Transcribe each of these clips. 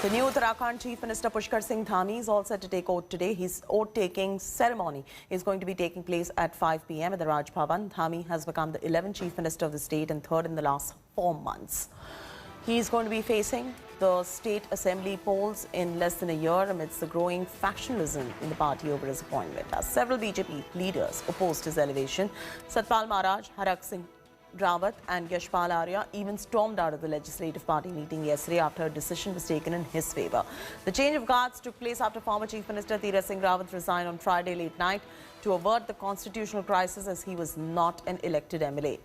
The new Uttarakhand Chief Minister Pushkar Dhami is all set to take oath today. His oath-taking ceremony is going to be taking place at 5 p.m. at the Raj Bhavan. Dhami has become the 11th Chief Minister of the state and third in the last 4 months. He is going to be facing the state assembly polls in less than a year amidst the growing factionalism in the party over his appointment. As several BJP leaders opposed his elevation, Satpal Maharaj, Harak Singh Rawat and Yashpal Arya even stormed out of the legislative party meeting yesterday after a decision was taken in his favour. The change of guards took place after former Chief Minister Tirth Singh Rawat resigned on Friday late night to avert the constitutional crisis as he was not an elected MLA.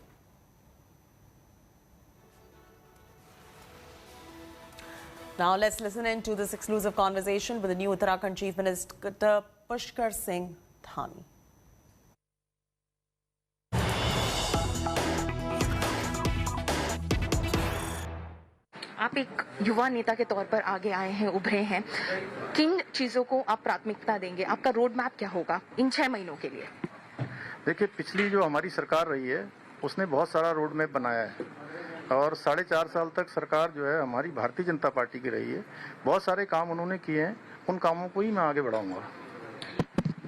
Now let's listen in to this exclusive conversation with the new Uttarakhand Chief Minister Pushkar Singh Dhami. आप एक युवा नेता के तौर पर आगे आए हैं, उभरे हैं। किन चीजों को आप प्राथमिकता देंगे? आपका रोड मैप क्या होगा इन 6 महीनों के लिए? देखिए, पिछली जो हमारी सरकार रही है उसने बहुत सारा रोड मैप बनाया है और 4.5 साल तक सरकार जो है हमारी भारतीय जनता पार्टी की रही है। बहुत सारे काम उन्होंने किए हैं, उन कामों को ही मैं आगे बढ़ाऊंगा।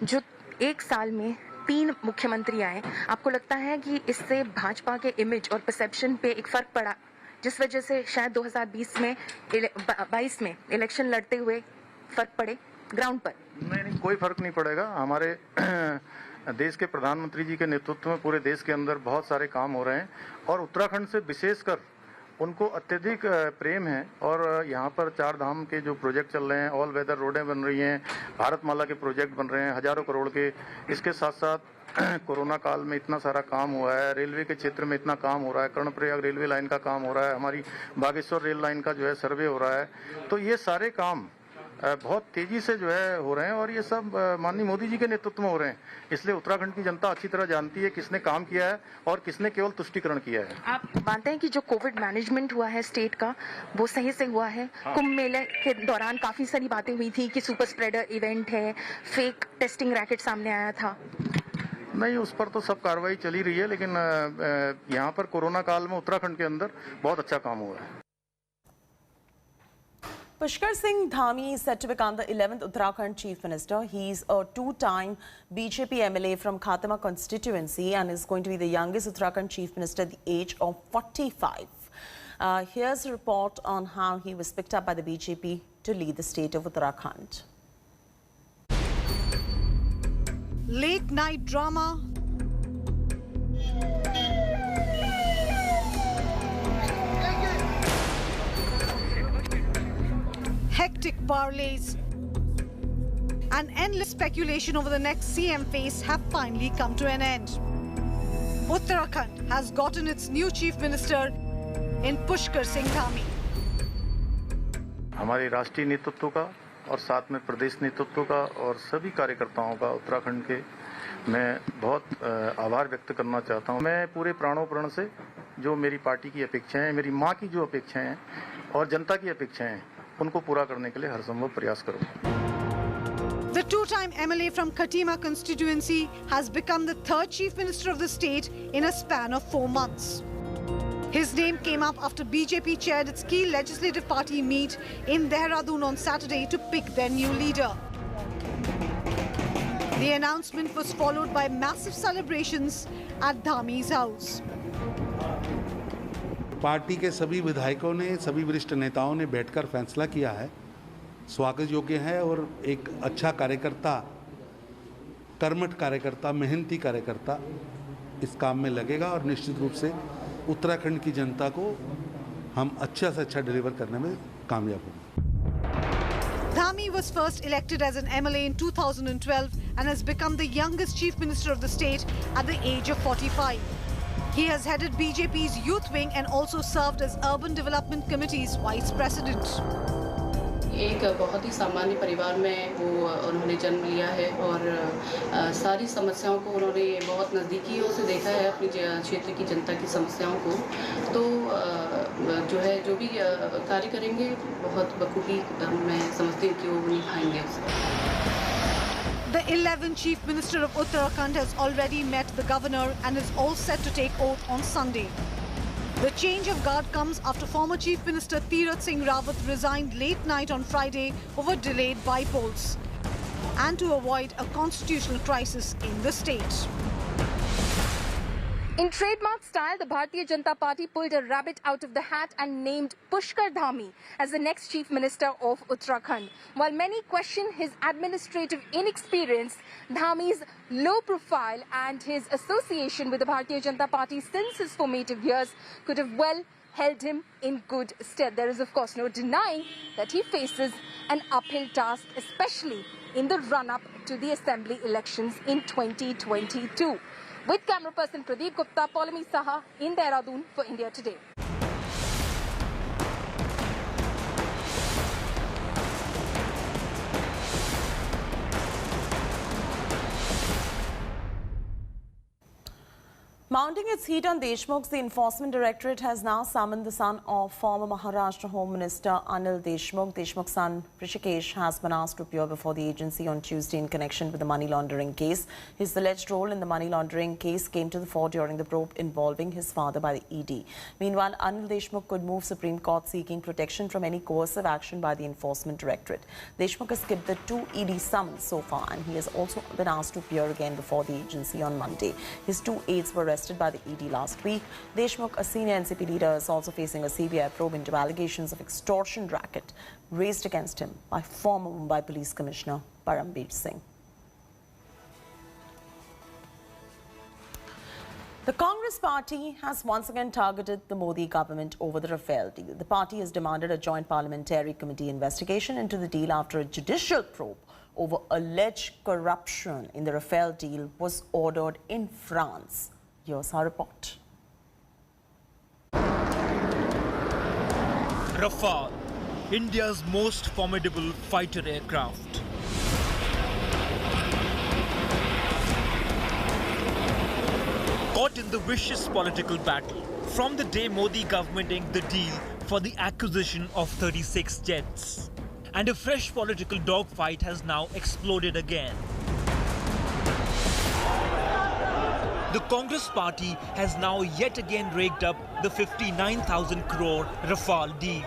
जो 1 साल में 3 मुख्यमंत्री आए, आपको लगता है कि इससे भाजपा के इमेज और परसेप्शन पे एक फर्क पड़ा, जिस वजह से शायद 2022 में इलेक्शन लड़ते हुए फर्क पड़े ग्राउंड पर? नहीं, कोई फर्क नहीं पड़ेगा। हमारे देश के प्रधानमंत्री जी के नेतृत्व में पूरे देश के अंदर बहुत सारे काम हो रहे हैं और उत्तराखंड से विशेषकर उनको अत्यधिक प्रेम है और यहाँ पर 4 धाम के जो प्रोजेक्ट चल रहे हैं, ऑल वेदर रोडें बन रही हैं, भारतमाला के प्रोजेक्ट बन रहे हैं हजारों करोड़ के। इसके साथ साथ कोरोना काल में इतना सारा काम हुआ है, रेलवे के क्षेत्र में इतना काम हो रहा है, कर्णप्रयाग रेलवे लाइन का काम हो रहा है, हमारी बागेश्वर रेल लाइन का जो है सर्वे हो रहा है। तो ये सारे काम बहुत तेजी से जो है हो रहे हैं और ये सब माननीय मोदी जी के नेतृत्व में हो रहे हैं। इसलिए उत्तराखंड की जनता अच्छी तरह जानती है किसने काम किया है और किसने केवल तुष्टिकरण किया है। आप मानते हैं कि जो कोविड मैनेजमेंट हुआ है स्टेट का, वो सही से हुआ है? हाँ। कुंभ मेले के दौरान काफी सारी बातें हुई थी कि सुपर स्प्रेडर इवेंट है, फेक टेस्टिंग रैकेट सामने आया था। नहीं, उस पर तो सब कार्रवाई चली रही है, लेकिन यहाँ पर कोरोना काल में उत्तराखंड के अंदर बहुत अच्छा काम हुआ है। Pushkar Singh Dhami is set to become the 11th Uttarakhand Chief Minister. He's a 2-time BJP MLA from Khatama constituency and is going to be the youngest Uttarakhand Chief Minister at the age of 45. Here's a report on how he was picked up by the BJP to lead the state of Uttarakhand. Late night drama, hectic parlays, and endless speculation over the next CM phase have finally come to an end. Uttarakhand has gotten its new Chief Minister in Pushkar Singh Dhami. हमारे राष्ट्रीय नेतृत्व का और साथ में प्रदेश नेतृत्व का और सभी कार्यकर्ताओं का उत्तराखंड के मैं बहुत आभार व्यक्त करना चाहता हूं। मैं पूरे प्राणों से जो मेरी पार्टी की अपेक्षाएं हैं, मेरी मां की जो अपेक्षाएं हैं और जनता की अपेक्षाएं हैं, उनको पूरा करने के लिए हर संभव प्रयास करूंगा। The 2-time MLA from Khatama constituency has become the 3rd Chief Minister of the state in a span of 4 months. His name came up after BJP chaired its key legislative party meet in Dehradun on Saturday to pick their new leader. The announcement was followed by massive celebrations at Dhami's house. Party के सभी विधायकों ने, सभी वरिष्ठ नेताओं ने बैठकर फैसला किया है, स्वागत योग्य है और एक अच्छा कार्यकर्ता, कर्मठ कार्यकर्ता, मेहनती कार्यकर्ता इस काम में लगेगा और निश्चित रूप से उत्तराखंड की जनता को हम अच्छा से अच्छा डिलीवर करने में कामयाब होंगे। Dhami was first elected as an MLA in 2012 and has become the youngest Chief Minister of the state at the age of 45. He has headed BJP's youth wing and also served as Urban Development Committee's Vice President. एक बहुत ही सामान्य परिवार में वो उन्होंने जन्म लिया है और सारी समस्याओं को उन्होंने बहुत नज़दीकियों से देखा है, अपनी क्षेत्र की जनता की समस्याओं को। तो जो है, जो भी कार्य करेंगे बहुत बखूबी मैं समझती हूँ कि वो निभाएंगे उसको। The 11th Chief Minister of Uttarakhand has already met the governor and is all set to take oath on Sunday. The change of guard comes after former Chief Minister Tirath Singh Rawat resigned late night on Friday over delayed by-polls and to avoid a constitutional crisis in the state. In trademark style, the Bharatiya Janata Party pulled a rabbit out of the hat and named Pushkar Dhami as the next Chief Minister of Uttarakhand. While many question his administrative inexperience, Dhami's low profile and his association with the Bharatiya Janata Party since his formative years could have well held him in good stead. There is, of course, no denying that he faces an uphill task, especially in the run-up to the assembly elections in 2022. With camera person Pradeep Gupta, Paulami Saha in Dehradun for India Today. Mounting its heat on Deshmukh, the Enforcement Directorate has now summoned the son of former Maharashtra Home Minister Anil Deshmukh. Deshmukh's son Pushkar has been asked to appear before the agency on Tuesday in connection with the money laundering case. His alleged role in the money laundering case came to the fore during the probe involving his father by the ED. Meanwhile, Anil Deshmukh could move Supreme Court seeking protection from any coercive action by the Enforcement Directorate. Deshmukh has skipped the 2 ED summons so far, and he has also been asked to appear again before the agency on Monday. His 2 aides were arrested by the ED last week. Deshmukh, a senior NCP leader, is also facing a CBI probe into allegations of extortion racket raised against him by former Mumbai Police Commissioner Parambir Singh. The Congress party has once again targeted the Modi government over the Rafale deal. The party has demanded a joint parliamentary committee investigation into the deal after a judicial probe over alleged corruption in the Rafale deal was ordered in France. Here's our report. Rafale, India's most formidable fighter aircraft. Caught in the vicious political battle from the day Modi government inked the deal for the acquisition of 36 jets. And a fresh political dogfight has now exploded again. The Congress party has now yet again raked up the 59,000 crore Rafale deal,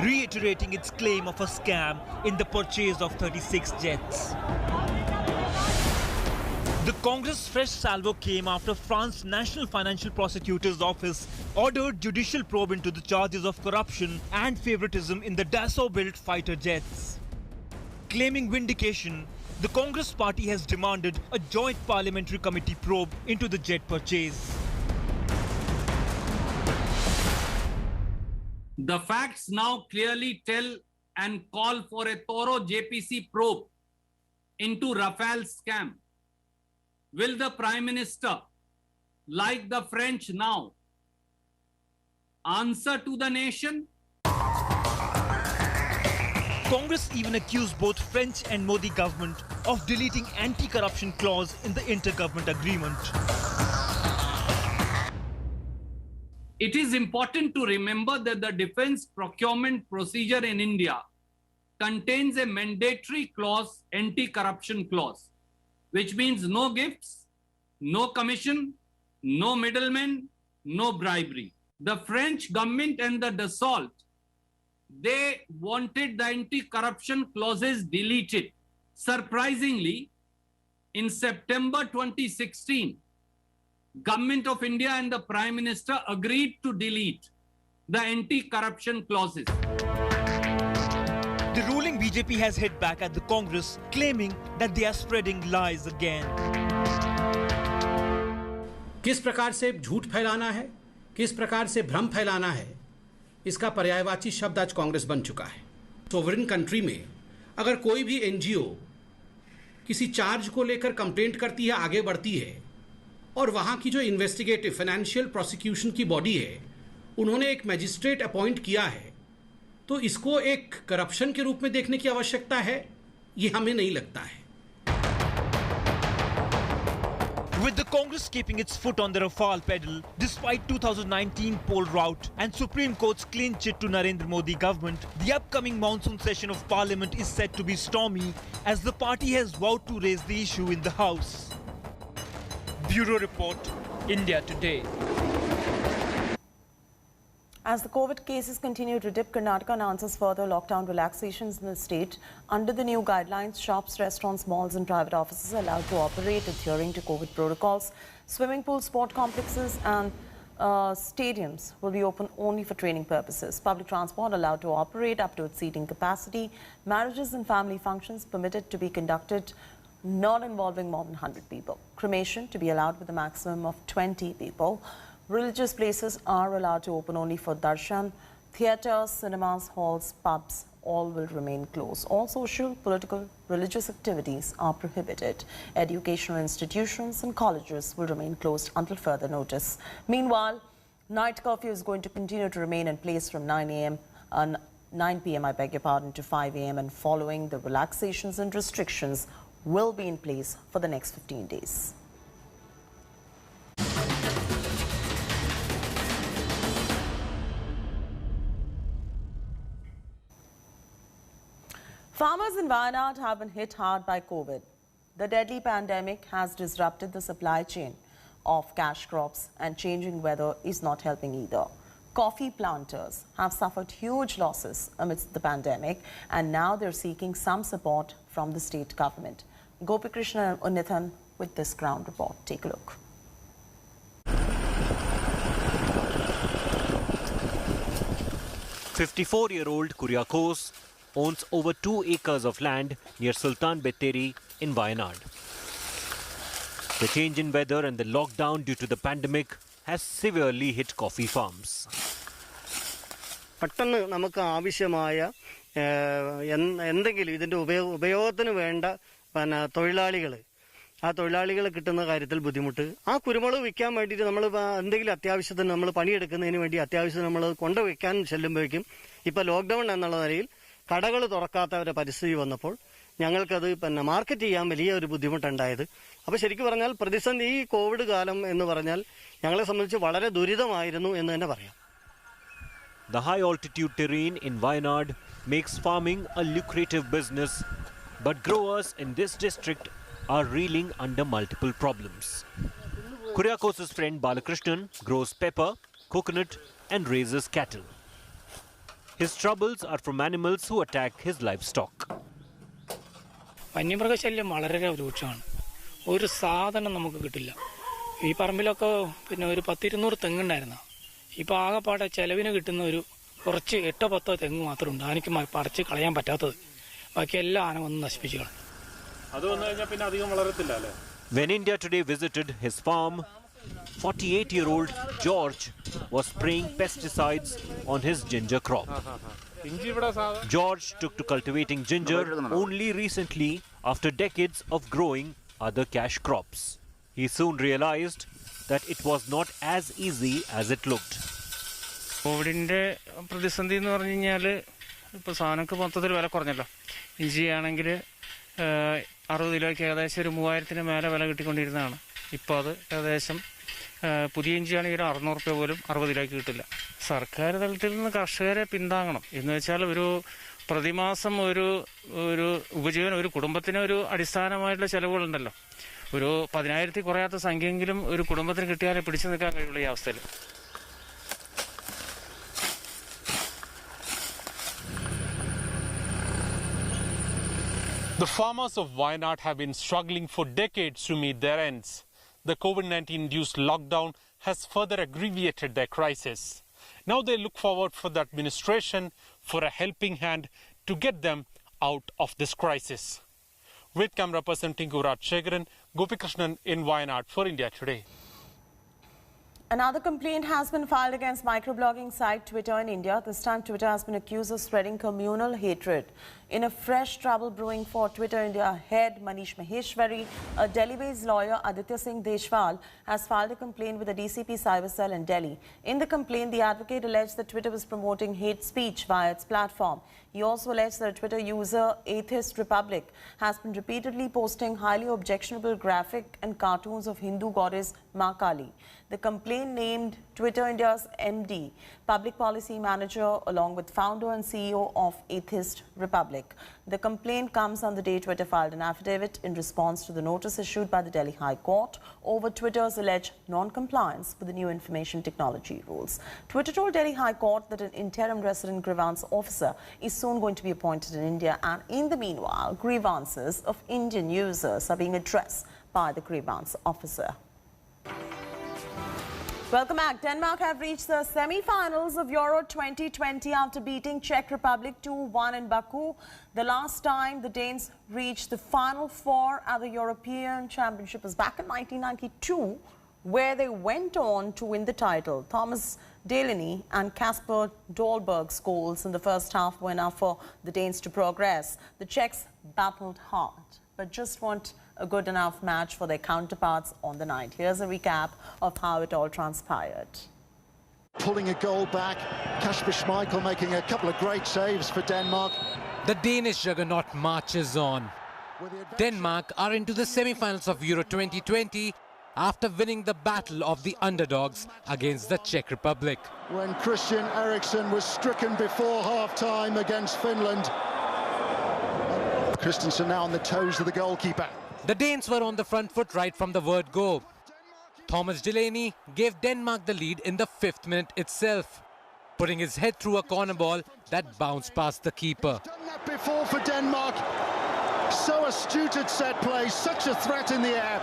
reiterating its claim of a scam in the purchase of 36 jets. The Congress' fresh salvo came after France's National Financial Prosecutor's Office ordered judicial probe into the charges of corruption and favoritism in the Dassault-built fighter jets. Claiming vindication, the Congress party has demanded a joint parliamentary committee probe into the jet purchase. The facts now clearly tell and call for a thorough JPC probe into Rafale scam. Will the Prime Minister, like the French now, answer to the nation? Congress even accused both French and Modi government of deleting anti-corruption clause in the inter-government agreement. It is important to remember that the defense procurement procedure in India contains a mandatory clause, anti-corruption clause, which means no gifts, no commission, no middlemen, no bribery. The French government and the Dassault, they wanted the anti-corruption clauses deleted. Surprisingly, in September 2016, Government of India and the Prime Minister agreed to delete the anti-corruption clauses. The ruling BJP has hit back at the Congress, claiming that they are spreading lies again. किस प्रकार से झूठ फैलाना है, किस प्रकार से भ्रम फैलाना है, इसका पर्यायवाची शब्द आज कांग्रेस बन चुका है। सोवरेन कंट्री में अगर कोई भी एनजीओ किसी चार्ज को लेकर कंप्लेंट करती है, आगे बढ़ती है, और वहां की जो इन्वेस्टिगेटिव फाइनेंशियल प्रोसिक्यूशन की बॉडी है, उन्होंने एक मैजिस्ट्रेट अपॉइंट किया है, तो इसको एक करप्शन के रूप में देखने की आवश्यकता है, ये हमें नहीं लगता है। With the Congress keeping its foot on the Rafale pedal, despite 2019 poll rout and Supreme Court's clean chit to Narendra Modi government, the upcoming monsoon session of Parliament is set to be stormy as the party has vowed to raise the issue in the House. Bureau Report, India Today. As the COVID cases continue to dip, Karnataka announces further lockdown relaxations in the state. Under the new guidelines, shops, restaurants, malls and private offices are allowed to operate adhering to COVID protocols. Swimming pools, sport complexes and stadiums will be open only for training purposes. Public transport allowed to operate up to its seating capacity. Marriages and family functions permitted to be conducted not involving more than 100 people. Cremation to be allowed with a maximum of 20 people. Religious places are allowed to open only for darshan. Theatres, cinemas, halls, pubs, all will remain closed. All social, political, religious activities are prohibited. Educational institutions and colleges will remain closed until further notice. Meanwhile, night curfew is going to continue to remain in place from 9 p.m. to 5 a.m. and following the relaxations and restrictions will be in place for the next 15 days. Farmers in Wayanad have been hit hard by COVID. The deadly pandemic has disrupted the supply chain of cash crops, and changing weather is not helping either. Coffee planters have suffered huge losses amidst the pandemic, and now they're seeking some support from the state government. Gopikrishnan and Unithan with this ground report. Take a look. "54-year-old Kuryakos owns over 2 acres of land near Sultan Betteri in Wayanad. The change in weather and the lockdown due to the pandemic has severely hit coffee farms. പെട്ടെന്ന് നമുക്ക് ആവശ്യമായ എന്തെങ്കിലും ഇതിന്റെ ഉപയോഗത്തിന് വേണ്ട തൊഴിലാളികൾ കിട്ടുന്ന കാര്യത്തിൽ ബുദ്ധിമുട്ട്. ആ കുരുമുളക് വിൽക്കാൻ വേണ്ടിയിട്ട് നമ്മൾ എന്തെങ്കിലും അത്യാവശ്യത്തിന് നമ്മൾ പണിയെടുക്കുന്നതിന് വേണ്ടി അത്യാവശ്യം നമ്മൾ കൊണ്ടുവയ്ക്കാൻ ചെല്ലുമ്പോഴേക്കും ഇപ്പോൾ ലോക്ക്ഡൌൺ എന്നുള്ള നിലയിൽ കടകൾ തുറക്കാത്ത ഒരു പരിസ്ഥിതി വന്നപ്പോൾ ഞങ്ങൾക്കത് മാർക്കറ്റ് ചെയ്യാൻ വലിയ ഒരു ബുദ്ധിമുട്ടുണ്ടായത്. അപ്പോൾ ശരിക്കും പറഞ്ഞാൽ പ്രതിസന്ധി ഈ കോവിഡ് കാലം എന്ന് പറഞ്ഞാൽ ഞങ്ങളെ സംബന്ധിച്ച് വളരെ ദുരിതമായിരുന്നു എന്ന് തന്നെ പറയാം. The high altitude terrain in Wayanad makes farming a lucrative business, but growers in this district are reeling under multiple problems. Kuryakos' friend Balakrishnan grows pepper, coconut and raises cattle. His troubles are from animals who attack his livestock. വന്യമൃഗശല്യം വളരെ രൂക്ഷമാണ്. ഒരു സാധനം നമുക്ക് കിട്ടില്ല. ഈ പറമ്പിലൊക്കെ ഒരു 10-200 തെങ്ങുണ്ടായിരുന്നു. ഇപ്പോൾ ആകെപ്പാടെ ചെലവിന് കിട്ടുന്ന ഒരു കുറച്ച് 8-10 തെങ്ങ് മാത്രമുണ്ട്. ആനയ്ക്ക് പറിച്ച് കളയാൻ പറ്റാത്തത്. ബാക്കി എല്ലാ ആന വന്ന് നശിപ്പിച്ചു കളയും. When India Today visited his farm, 48-year-old George was spraying pesticides on his ginger crop. George took to cultivating ginger only recently after decades of growing other cash crops. He soon realized that it was not as easy as it looked. കോവിഡിന്റെ പ്രതിസന്ധി എന്ന് പറഞ്ഞു കഴിഞ്ഞാൽ ഇപ്പോൾ സാധനങ്ങൾക്ക് മൊത്തത്തിൽ വില കുറഞ്ഞല്ലോ. ഇഞ്ചിയാണെങ്കിൽ 60 കിലോയ്ക്ക് ഏകദേശം ഒരു 3000-ന് മേലെ വില കിട്ടിക്കൊണ്ടിരുന്നതാണ്. ഇപ്പോൾ അത് ഏകദേശം പുതിയ ഇഞ്ചിയാണെങ്കിൽ 600 രൂപ പോലും 60 കിലോയ്ക്ക് കിട്ടില്ല. സർക്കാർ തലത്തിൽ നിന്ന് കർഷകരെ പിന്താങ്ങണം. എന്ന് വെച്ചാൽ ഒരു പ്രതിമാസം ഒരു ഉപജീവനം ഒരു കുടുംബത്തിന് ഒരു അടിസ്ഥാനമായിട്ടുള്ള ചെലവുകളുണ്ടല്ലോ. ഒരു 10,000-ൽ കുറയാത്ത സംഖ്യയെങ്കിലും ഒരു കുടുംബത്തിന് കിട്ടിയാലേ പിടിച്ചു നിൽക്കാൻ കഴിയുള്ളൂ ഈ അവസ്ഥയിൽ. The farmers of Wayanad have been struggling for decades to meet their ends. The COVID-19-induced lockdown has further aggravated their crisis. Now they look forward for the administration for a helping hand to get them out of this crisis. With camera person Tinku Rajshekharan, Gopikrishnan in Wayanad for India Today. Another complaint has been filed against microblogging site Twitter in India. This time Twitter has been accused of spreading communal hatred. In a fresh trouble brewing for Twitter India head Manish Maheshwari, a Delhi-based lawyer Aditya Singh Deshwal has filed a complaint with the DCP Cyber Cell in Delhi. In the complaint, the advocate alleged that Twitter was promoting hate speech via its platform. He also alleged that Twitter user Atheist Republic has been repeatedly posting highly objectionable graphic and cartoons of Hindu goddess Ma Kali. The complaint complaint named Twitter India's MD, public policy manager, along with founder and CEO of Atheist Republic. The complaint comes on the day Twitter filed an affidavit in response to the notice issued by the Delhi High Court over Twitter's alleged non-compliance with the new information technology rules. Twitter told Delhi High Court that an interim resident grievance officer is soon going to be appointed in India, and in the meanwhile, grievances of Indian users are being addressed by the grievance officer. Welcome back. Denmark have reached the semi-finals of Euro 2020 after beating Czech Republic 2-1 in Baku. The last time the Danes reached the Final Four at the European Championship was back in 1992, where they went on to win the title. Thomas Delaney and Kasper Dolberg's goals in the first half were enough for the Danes to progress. The Czechs battled hard, but just weren't a good enough match for their counterparts on the night. Here's a recap of how it all transpired. Pulling a goal back, Kasper Schmeichel making a couple of great saves for Denmark. The Danish juggernaut marches on. Denmark are into the semi-finals of Euro 2020 after winning the battle of the underdogs against the Czech Republic. When Christian Eriksen was stricken before half-time against Finland. Christensen now on the toes of the goalkeeper. The Danes were on the front foot right from the word go. Thomas Delaney gave Denmark the lead in the 5th minute itself, putting his head through a corner ball that bounced past the keeper. Done that before for Denmark. So astute at set play, such a threat in the air.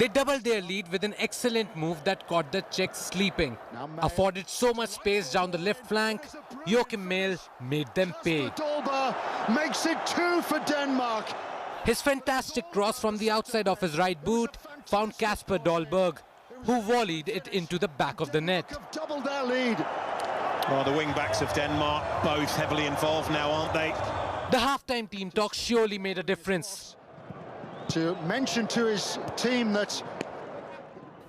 They doubled their lead with an excellent move that caught the Czechs sleeping. Afforded so much space down the left flank, Joachim Mehl made them pay. Dolberg makes it 2 for Denmark. His fantastic cross from the outside of his right boot found Kasper Dolberg, who volleyed it into the back of the net. Doubled their lead. Well, the wing-backs of Denmark, both heavily involved now, aren't they? The half-time team talk surely made a difference. To mention to his team that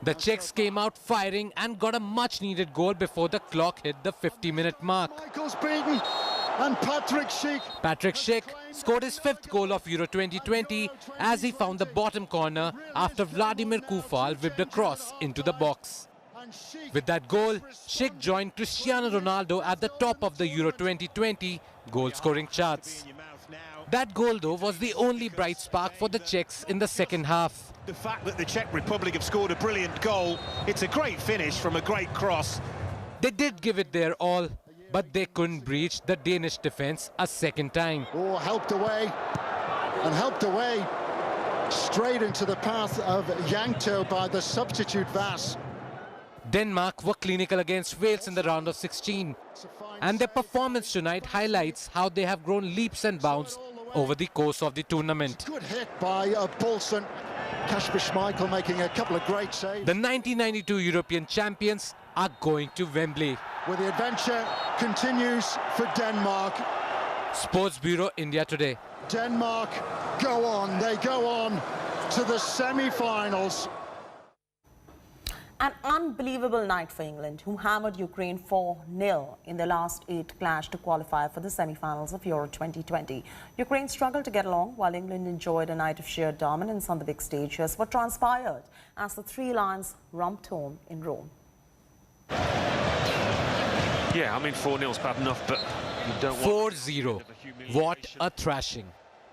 the Czechs came out firing and got a much-needed goal before the clock hit the 50-minute mark. Michael's beaten. And Patrick Schick scored his 5th goal of Euro 2020 as he found the bottom corner after Vladimir Koufal whipped a cross into the box. With that goal, Schick joined Cristiano Ronaldo at the top of the Euro 2020 goal-scoring charts. That goal, though, was the only bright spark for the Czechs in the second half. The fact that the Czech Republic have scored a brilliant goal, it's a great finish from a great cross. They did give it their all, but they couldn't breach the Danish defence a second time. Oh, helped away straight into the path of Yankto by the substitute Vass. Denmark were clinical against Wales in the round of 16, and their performance tonight highlights how they have grown leaps and bounds over the course of the tournament. Good hit by Poulsen. Kasper Schmeichel making a couple of great saves. The 1992 European champions are going to Wembley. Where the adventure continues for Denmark. Sports Bureau India Today. Denmark go on. They go on to the semi-finals. An unbelievable night for England, who hammered Ukraine 4-0 in their last 8 clash to qualify for the semi-finals of Euro 2020. Ukraine struggled to get along while England enjoyed a night of sheer dominance on the big stage. Here's what transpired as the Three Lions romped home in Rome. Yeah, I mean 4-0's bad enough, but you don't want... 4-0. What a thrashing.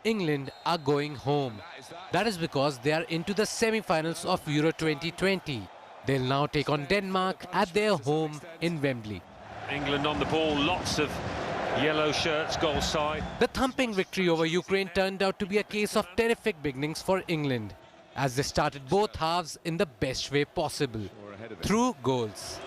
England are going home. That is because they are into the semi-finals of Euro 2020. They'll now take on Denmark at their home in Wembley. England on the ball, lots of yellow shirts, goal side. The thumping victory over Ukraine turned out to be a case of terrific beginnings for England, as they started both halves in the best way possible, through goals.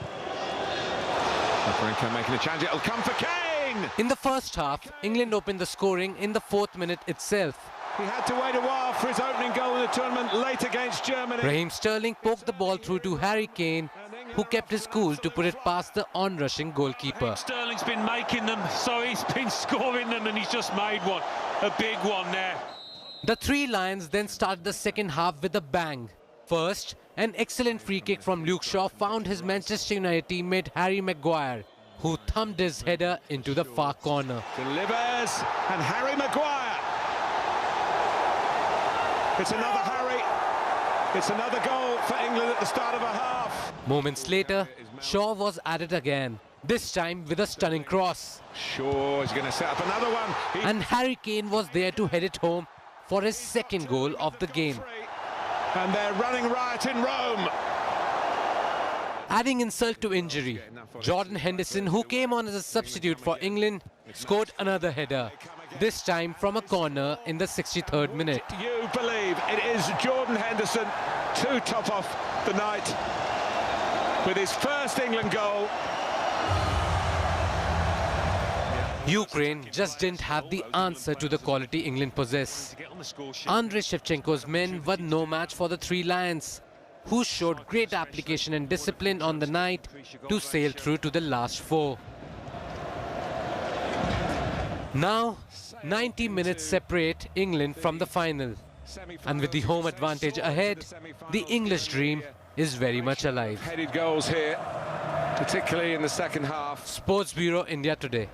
Making a challenge, it'll come for Kane! In the first half, England opened the scoring in the 4th minute itself. He had to wait a while for his opening goal in the tournament, late against Germany. Raheem Sterling poked the ball through to Harry Kane, who kept his cool to put it past the on-rushing goalkeeper. Sterling's been making them, so he's been scoring them, and he's just made one, a big one there. The Three Lions then started the second half with a bang. First, an excellent free kick from Luke Shaw found his Manchester United teammate Harry Maguire, who thumped his header into the far corner. Delivers, and Harry Maguire. It's another Harry. It's another goal for England at the start of a half. Moments later, Shaw was at it again, this time with a stunning cross. Shaw is going to set up another one. And Harry Kane was there to head it home for his second goal of the game. And they're running riot in Rome. Adding insult to injury, Jordan Henderson, who came on as a substitute for England, scored another header, this time from a corner in the 63rd minute. Do you believe it is Jordan Henderson to top off the night with his first England goal? Ukraine just didn't have the answer to the quality England possess. Andrei Shevchenko's men were no match for the Three Lions, who showed great application and discipline on the night to sail through to the last four. Now, 90 minutes separate England from the final. And with the home advantage ahead, the English dream is very much alive. Headed goals here, particularly in the second half. Sports Bureau, India Today.